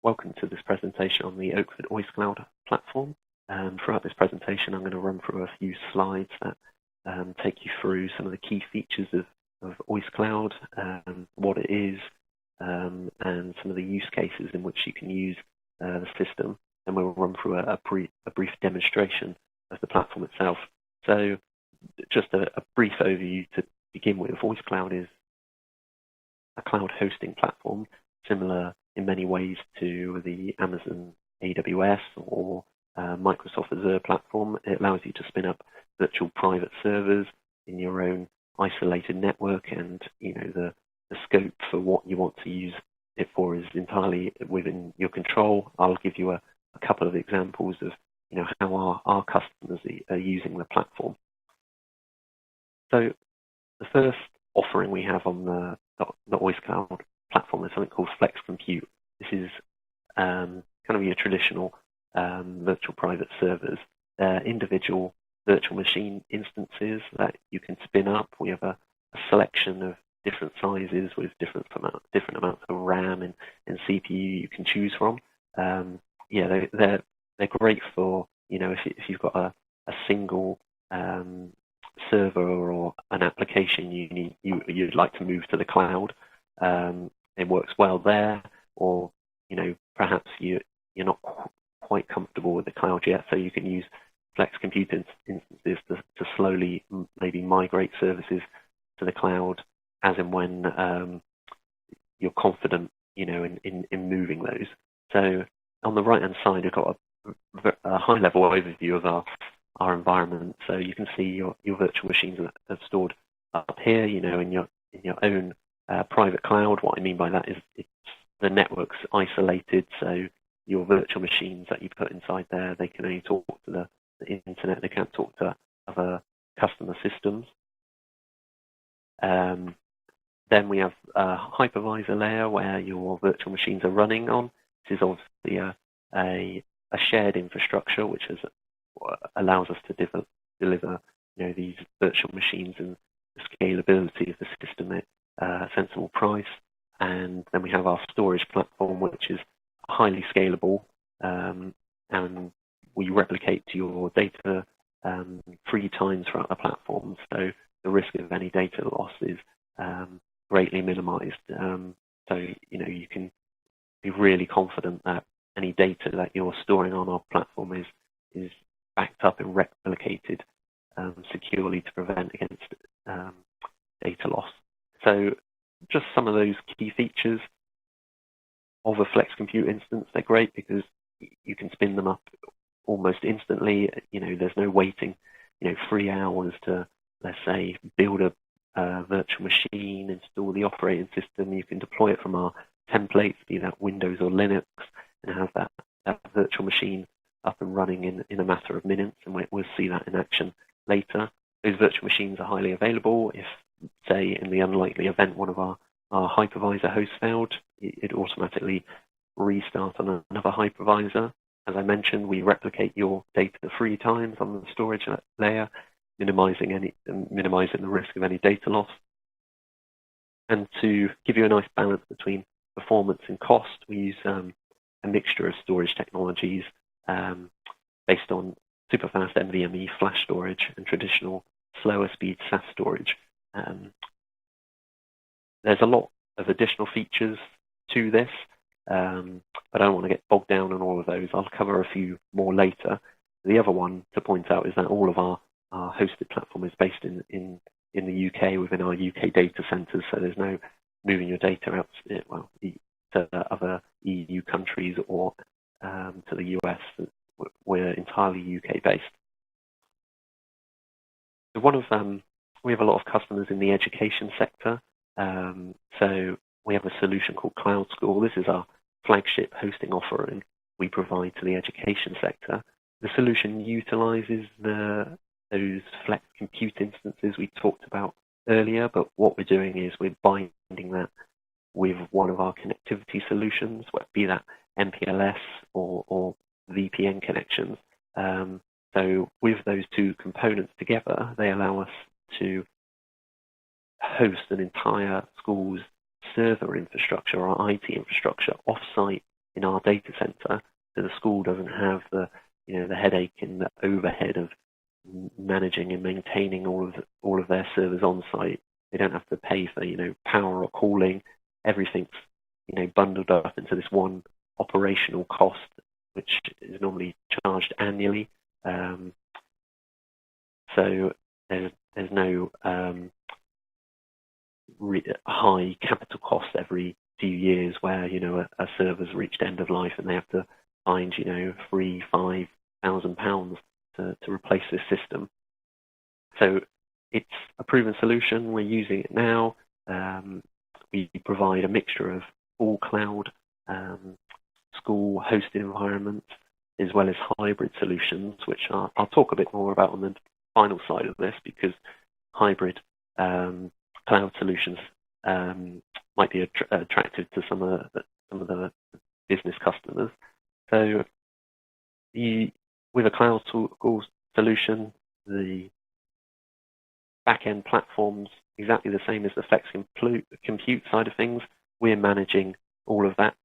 Welcome to this presentation on the Oakford OIScloud platform. Throughout this presentation, I'm going to run through a few slides that take you through some of the key features of OIScloud, what it is, and some of the use cases in which you can use the system. And we'll run through a brief demonstration of the platform itself. So just a brief overview to begin with. OIScloud is a cloud hosting platform similar in many ways to the Amazon AWS or Microsoft Azure platform. It allows you to spin up virtual private servers in your own isolated network, and the scope for what you want to use it for is entirely within your control. I'll give you a couple of examples of how our customers are using the platform. So the first offering we have on the OIScloud platform is something called Flex Compute. This is kind of your traditional virtual private servers. They're individual virtual machine instances that you can spin up. We have a selection of different sizes with different amounts of RAM and CPU you can choose from. They're great for if you've got a single server or an application you'd like to move to the cloud. It works well there, or perhaps you're not quite comfortable with the cloud yet, so you can use Flex Compute instances to slowly maybe migrate services to the cloud as and when you're confident in moving those. So on the right hand side, you've got a high level overview of our environment. So you can see your virtual machines are stored up here, in your own private cloud. What I mean by that is the network's isolated, so your virtual machines that you put inside there, they can only talk to the internet. They can't talk to other customer systems. Then we have a hypervisor layer where your virtual machines are running on. This is obviously a shared infrastructure, which allows us to deliver these virtual machines and the scalability of the system at a sensible price. And then we have our storage platform, which is highly scalable, and we replicate your data 3 times throughout the platform, so the risk of any data loss is greatly minimized. So you can be really confident that any data that you're storing on our platform is backed up and replicated securely to prevent against data loss. So just some of those key features of a Flex Compute instance. They're great because you can spin them up almost instantly. There's no waiting 3 hours to, let's say, build a virtual machine, install the operating system. You can deploy it from our templates, be that Windows or Linux, and have that virtual machine up and running in a matter of minutes, and we'll see that in action later. Those virtual machines are highly available. If, say, in the unlikely event one of our hypervisor hosts failed, it automatically restart on another hypervisor. As I mentioned, we replicate your data 3 times on the storage layer, minimizing the risk of any data loss. And to give you a nice balance between performance and cost, we use a mixture of storage technologies based on superfast NVMe flash storage and traditional slower speed SAS storage. There's a lot of additional features to this, but I don't want to get bogged down on all of those. I'll cover a few more later. The other one to point out is that all of our hosted platform is based in the UK, within our UK data centers, so there's no moving your data out to other EU countries or to the US. We're entirely UK based. We have a lot of customers in the education sector. So we have a solution called CloudSchool. This is our flagship hosting offering we provide to the education sector. The solution utilizes those Flex Compute instances we talked about earlier, but what we're doing is we're binding that with one of our connectivity solutions, be that MPLS or VPN connections. So with those 2 components together, they allow us to host an entire school's server infrastructure or IT infrastructure off-site in our data center, so the school doesn't have the the headache and the overhead of managing and maintaining all of their servers on site. They don't have to pay for power or cooling. Everything's bundled up into this one operational cost, which is normally charged annually. So there's no high capital cost every few years where a server's reached end of life and they have to find £3,000-5,000 to replace this system. So it's a proven solution. We're using it now. We provide a mixture of all cloud, school hosted environments, as well as hybrid solutions, which I'll talk a bit more about on the final side of this, because hybrid cloud solutions might be attractive to some of the business customers. So with a CloudSchool solution, the back-end platform's exactly the same as the flex compute side of things. We're managing all of that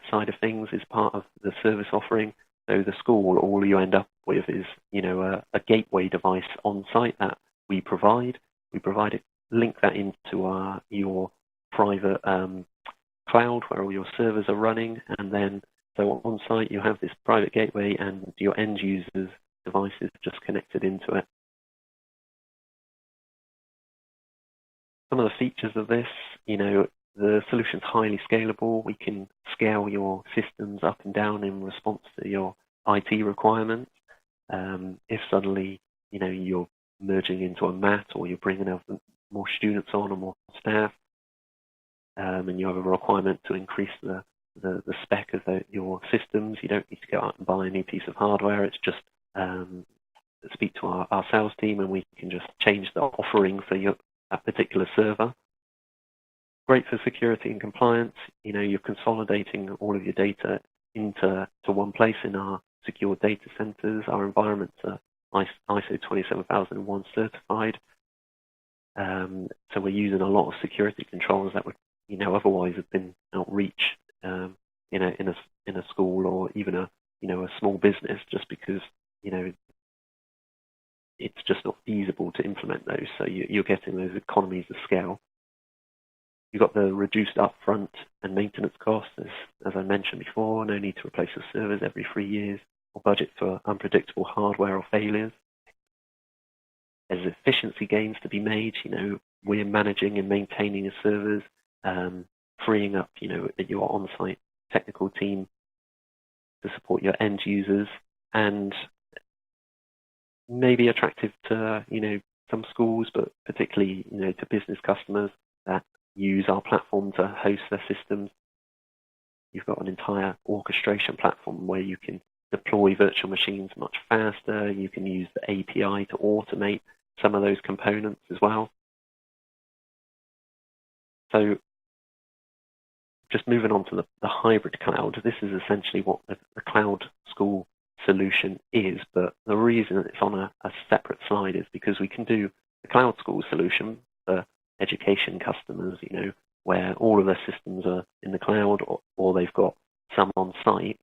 side of things as part of the service offering. So the school, all you end up with is a gateway device on site that we provide. We provide it, link that into your private cloud where all your servers are running, and then so on site you have this private gateway and your end users' devices just connected into it. Some of the features of this, the solution's highly scalable. We can scale your systems up and down in response to your IT requirements. If suddenly, you're merging into a MAT, or you're bringing up more students on or more staff, and you have a requirement to increase the spec of your systems, you don't need to go out and buy a new piece of hardware. It's just speak to our sales team, and we can just change the offering for that particular server. Great for security and compliance. You're consolidating all of your data into one place in our secure data centers. Our environments are ISO 27001 certified. So we're using a lot of security controls that would otherwise have been outreach in a school or even a small business, just because it's just not feasible to implement those. So you're getting those economies of scale. You've got the reduced upfront and maintenance costs, as I mentioned before. No need to replace the servers every 3 years or budget for unpredictable hardware or failures. There's efficiency gains to be made. We're managing and maintaining the servers, freeing up your on-site technical team to support your end users, and maybe attractive to some schools, but particularly to business customers that use our platform to host their systems. You've got an entire orchestration platform where you can deploy virtual machines much faster. You can use the API to automate some of those components as well. So just moving on to the hybrid cloud, this is essentially what the CloudSchool solution is, but the reason it's on a separate slide is because we can do the CloudSchool solution for education customers, where all of their systems are in the cloud, or they've got some on site.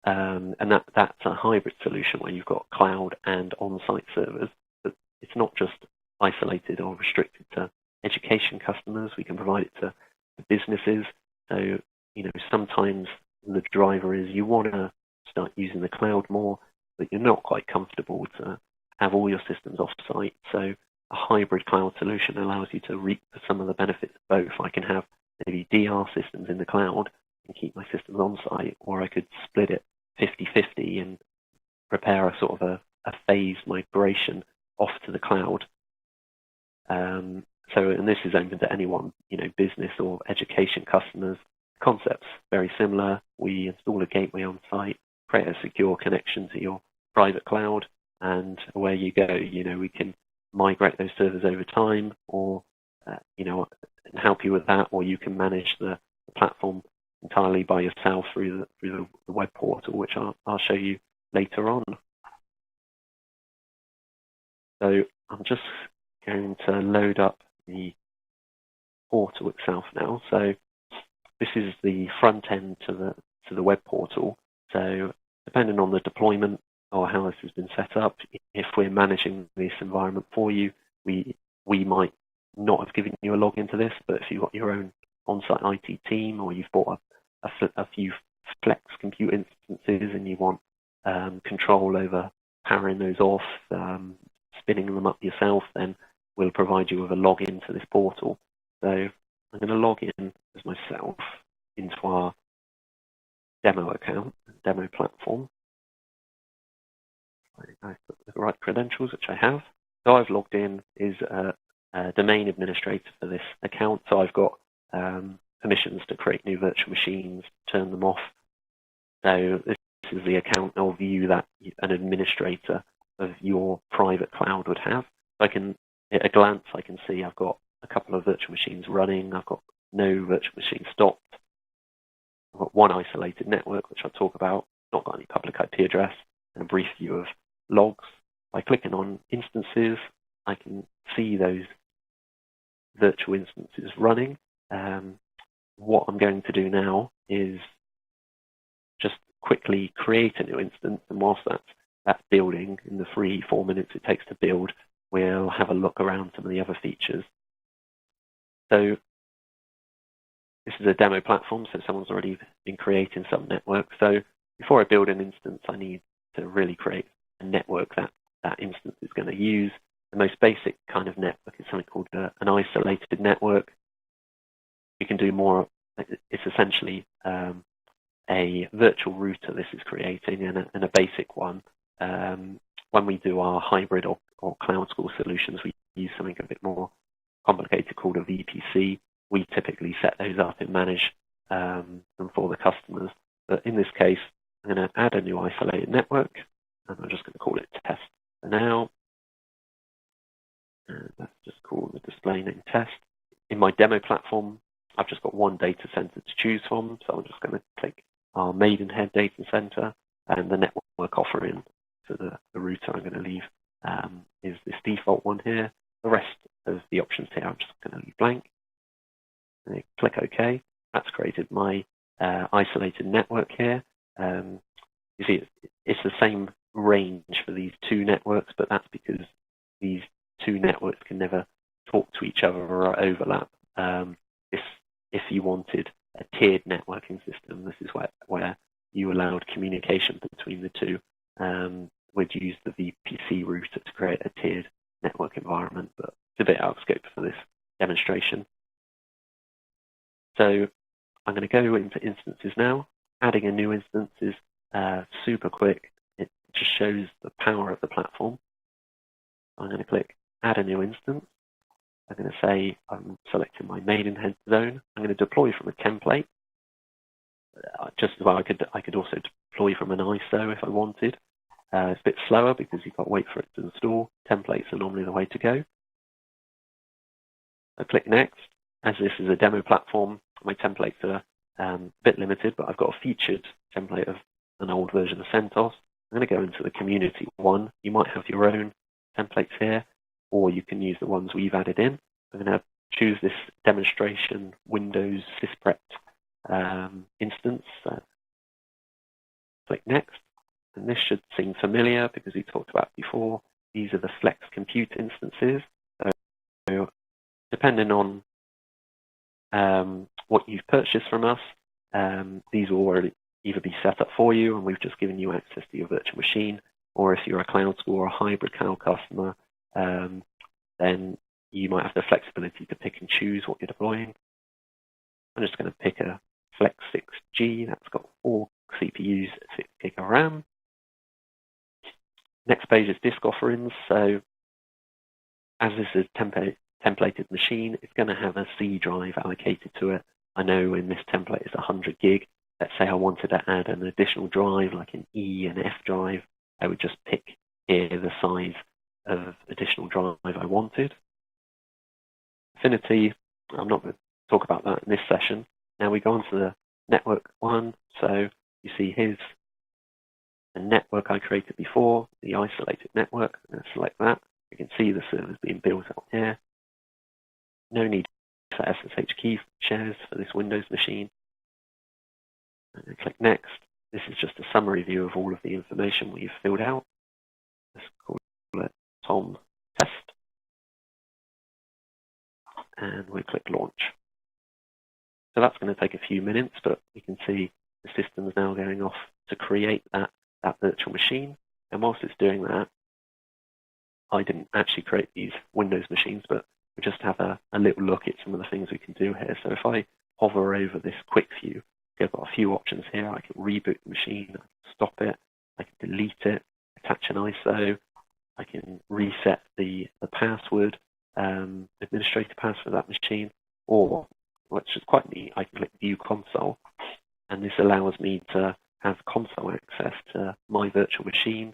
And that's a hybrid solution where you've got cloud and on-site servers. But it's not just isolated or restricted to education customers. We can provide it to businesses. So, sometimes the driver is you want to start using the cloud more, but you're not quite comfortable to have all your systems off-site. So a hybrid cloud solution allows you to reap some of the benefits of both. I can have maybe DR systems in the cloud and keep my systems on-site, or I could split it 50-50 and prepare a sort of a phased migration off to the cloud. And this is open to anyone, business or education customers. Concepts very similar. We install a gateway on site, create a secure connection to your private cloud, and away you go. We can migrate those servers over time, or help you with that, or you can manage the platform entirely by yourself through the web portal, which I'll show you later on. So I'm just going to load up the portal itself now. So this is the front end to to the web portal. So depending on the deployment or how this has been set up, if we're managing this environment for you, we might not have given you a login to this, but if you've got your own on-site IT team, or you've bought a few Flex compute instances and you want control over powering those off, spinning them up yourself, then we'll provide you with a login to this portal. So I'm going to log in as myself into our demo account, demo platform. I put the right credentials, which I have. So I've logged in as a domain administrator for this account. So I've got permissions to create new virtual machines, turn them off. So this is the account or view that an administrator of your private cloud would have. So I can, at a glance, I can see I've got a couple of virtual machines running. I've got no virtual machine stopped. I've got one isolated network, which I'll talk about. Not got any public IP address, and a brief view of logs. By clicking on instances, I can see those virtual instances running. What I'm going to do now is just quickly create a new instance, and whilst that's building in the 3-4 minutes it takes to build, we'll have a look around some of the other features. So this is a demo platform, so someone's already been creating some network. So before I build an instance, I need to really create a network that instance is going to use. The most basic kind of network is something called an isolated network. You can do more. It's essentially a virtual router this is creating, and a basic one. When we do our hybrid or CloudSchool solutions, we use something a bit more complicated called a VPC. We typically set those up and manage them for the customers. But in this case, I'm going to add a new isolated network, and I'm just going to call it test for now. And let's just call the display name test. In my demo platform, I've just got one data center to choose from, so I'm just going to click our Maidenhead data center, and the network offering for the router I'm going to leave is this default one here. The rest of the options here I'm just going to leave blank. And click OK. That's created my isolated network here. You see, it's the same range for these two networks, but that's because these two networks can never talk to each other or overlap. If you wanted a tiered networking system, this is where you allowed communication between the two. We'd use the VPC router to create a tiered network environment, but it's a bit out of scope for this demonstration. So I'm going to go into instances now. Adding a new instance is super quick. It just shows the power of the platform. I'm going to click Add a new instance. I'm going to say I'm selecting my Maidenhead zone. I'm going to deploy from a template. Just as well, I could also deploy from an ISO if I wanted. It's a bit slower because you've got to wait for it to install. Templates are normally the way to go. I click Next. As this is a demo platform, my templates are a bit limited, but I've got a featured template of an old version of CentOS. I'm going to go into the community one. You might have your own templates here, or you can use the ones we've added in. I'm going to choose this demonstration Windows sysprept instance. Click Next. And this should seem familiar because we talked about before. These are the Flex compute instances. So depending on what you've purchased from us, these will already either be set up for you and we've just given you access to your virtual machine, or if you're a CloudSchool or a hybrid cloud customer, then you might have the flexibility to pick and choose what you're deploying. I'm just going to pick a Flex 6G that's got 4 CPUs, 6 gig of RAM. Next page is disk offerings. So as this is a templated machine, it's going to have a C drive allocated to it. I know in this template it's 100 gig. Let's say I wanted to add an additional drive like an E and F drive. I would just pick here the size of additional drive I wanted. Affinity, I'm not going to talk about that in this session. Now we go on to the network one. So you see here's the network I created before, the isolated network. I'm going to select that. You can see the servers being built out here. No need for SSH key shares for this Windows machine. And click Next. This is just a summary view of all of the information we've filled out. Let's call it Tom Test. And we click Launch. So that's going to take a few minutes, but you can see the system's now going off to create that virtual machine. And whilst it's doing that, I didn't actually create these Windows machines, but we just have a little look at some of the things we can do here. So if I hover over this quick view, I've got a few options here. I can reboot the machine, I can stop it, I can delete it, attach an ISO, I can reset the password, administrator password of that machine, or, which is quite neat, I can click View Console, and this allows me to have console access to my virtual machine.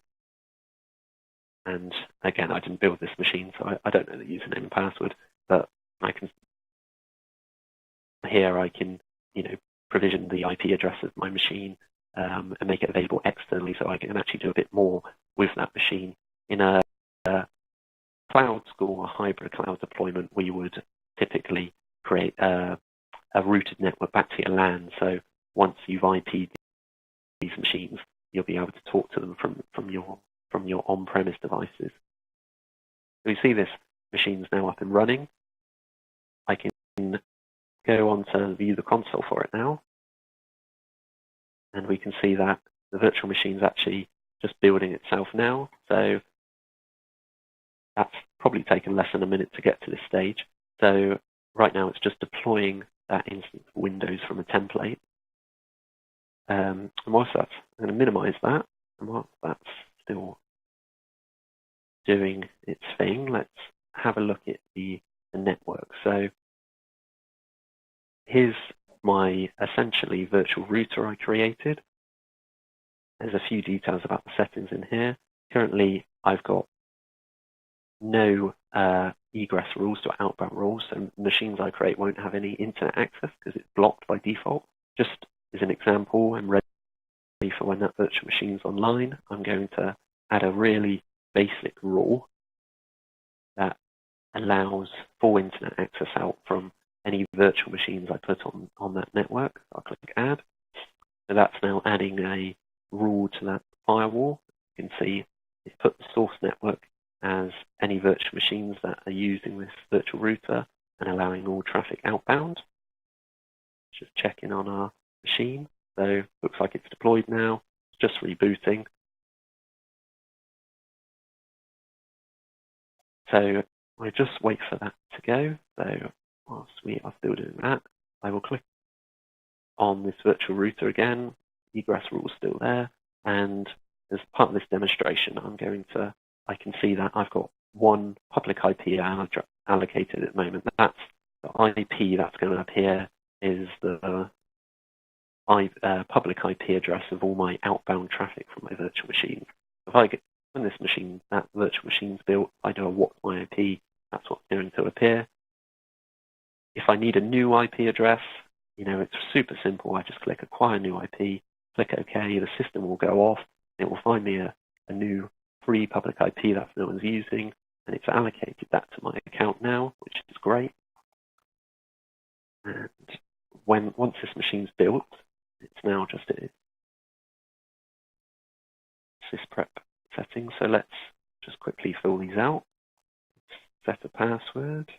And again, I didn't build this machine, so I don't know the username and password, but I can, here I can, provision the IP address of my machine and make it available externally, so I can actually do a bit more with that machine. In a CloudSchool or hybrid cloud deployment, we would typically create a routed network back to your LAN. So once you've IP'd these machines, you'll be able to talk to them from your on-premise devices. So you see this machine's now up and running. I can go on to view the console for it now, and we can see that the virtual machine's actually just building itself now. So that's probably taken less than a minute to get to this stage. So right now it's just deploying that instance of Windows from a template. And whilst that's, I'm going to minimize that, and whilst that's still doing its thing, let's have a look at the network. So here's my essentially virtual router I created. There's a few details about the settings in here. Currently, I've got no egress rules or outbound rules, so machines I create won't have any internet access because it's blocked by default. Just as an example, I'm ready for when that virtual machine's online. I'm going to add a really basic rule that allows full internet access out from any virtual machines I put on that network. I'll click Add. So that's now adding a rule to that firewall. You can see it's put the source network as any virtual machines that are using this virtual router and allowing all traffic outbound. Just checking on our machine. So looks like it's deployed now. It's just rebooting. So I just wait for that to go. So whilst we are still doing that, I will click on this virtual router again. Egress rule is still there. And as part of this demonstration, I can see that I've got one public IP allocated at the moment. That's the IP that's going to appear is the public IP address of all my outbound traffic from my virtual machine. When that virtual machine's built, I do a what's my IP, that's what's going to appear. If I need a new IP address, it's super simple. I just click Acquire New IP, click OK, the system will go off, it will find me a new free public IP that no one's using, and it's allocated that to my account now, which is great. And once this machine's built, it's now just a sysprep settings. So let's just quickly fill these out. Set a password.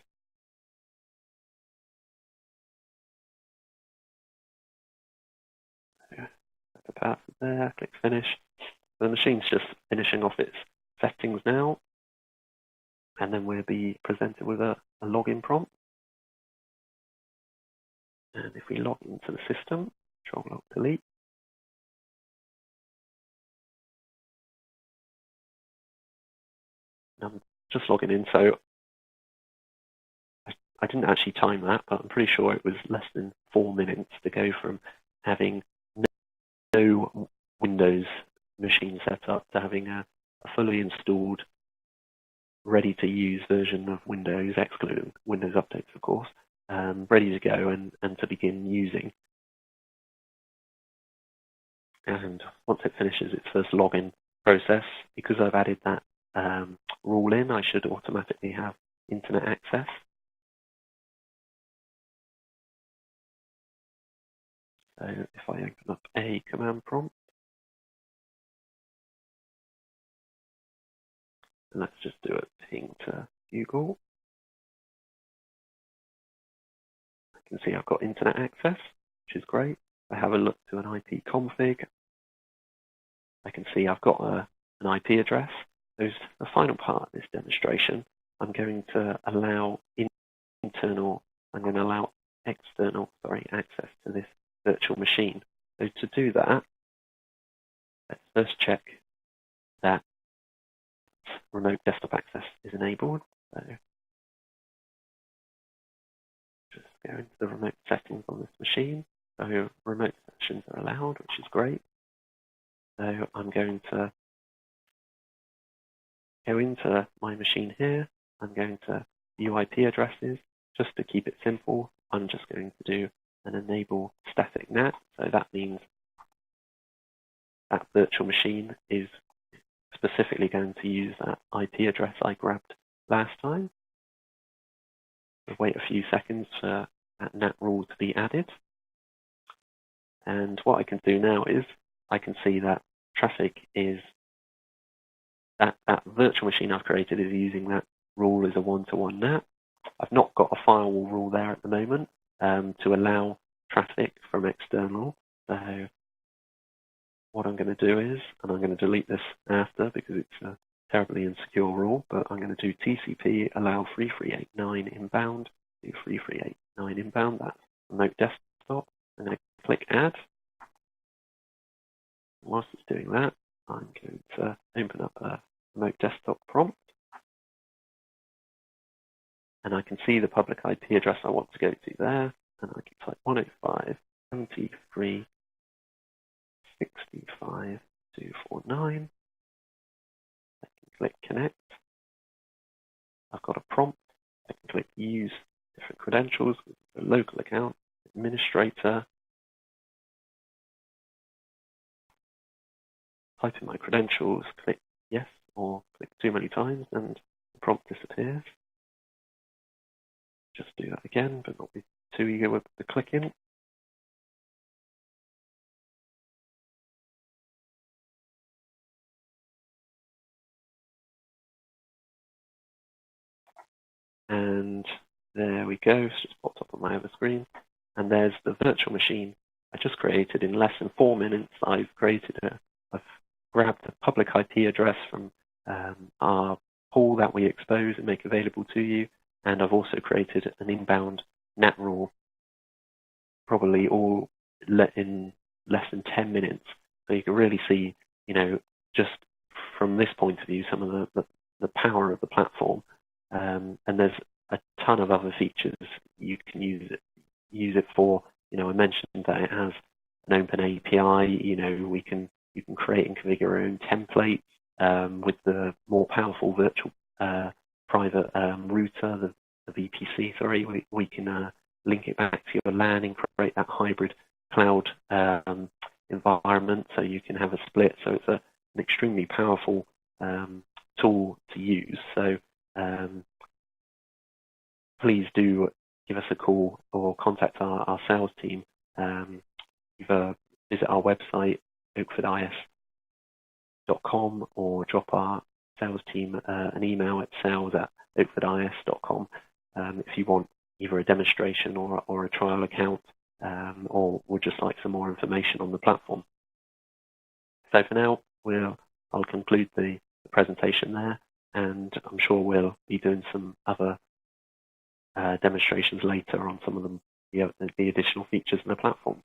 Set a password there, click Finish. The machine's just finishing off its settings now, and then we'll be presented with a login prompt. And if we log into the system, Control-Alt-Delete, I'm just logging in, so I didn't actually time that, but I'm pretty sure it was less than 4 minutes to go from having no Windows machine set up to having a fully installed, ready-to-use version of Windows, excluding Windows updates, of course, ready to go and to begin using. And once it finishes its first login process, because I've added that rule in, I should automatically have internet access. So if I open up a command prompt, and let's just do a ping to Google. I can see I've got internet access, which is great. I have a look to an IP config. I can see I've got an IP address. So the final part of this demonstration, I'm going to allow external access to this virtual machine. So to do that, let's first check that remote desktop access is enabled. So just go into the remote settings on this machine. So remote sessions are allowed, which is great. So I'm going to go into my machine here. I'm going to view IP addresses. Just to keep it simple, I'm just going to do an enable static NAT. So that means that virtual machine is specifically going to use that IP address I grabbed last time. We'll wait a few seconds for that NAT rule to be added. And what I can do now is I can see that traffic is that virtual machine I've created is using that rule as a one-to-one NAT. I've not got a firewall rule there at the moment to allow traffic from external. So what I'm going to do is, and I'm going to delete this after because it's a terribly insecure rule, but I'm going to do TCP allow 3389 inbound, do 3389 inbound, that's remote desktop. I'm going to click add. Whilst it's doing that, I'm going to open up a remote desktop prompt. And I can see the public IP address I want to go to there. And I can type 105.73.65.249. I can click connect. I've got a prompt. I can click use different credentials with the local account, administrator. Type in my credentials, click yes, or click too many times, and the prompt disappears. Just do that again, but not be too eager with the clicking. And there we go, it's just popped up on my other screen. And there's the virtual machine I just created in less than 4 minutes. I've grabbed a public IP address from our pool that we expose and make available to you. And I've also created an inbound NAT rule, probably all in less than 10 minutes. So you can really see, just from this point of view, some of the power of the platform. And there's a ton of other features you can use it for. I mentioned that it has an open API. You can create and configure your own templates with the more powerful virtual private router, the VPC. Sorry, we can link it back to your LAN and create that hybrid cloud environment. So you can have a split. So it's an extremely powerful tool to use. So please do give us a call or contact our sales team. Either visit our website, oakfordis.com, or drop our sales team an email at sales@oakfordis.com if you want either a demonstration or a trial account, or would just like some more information on the platform. So for now, I'll conclude the presentation there, and I'm sure we'll be doing some other demonstrations later on some of the additional features in the platform.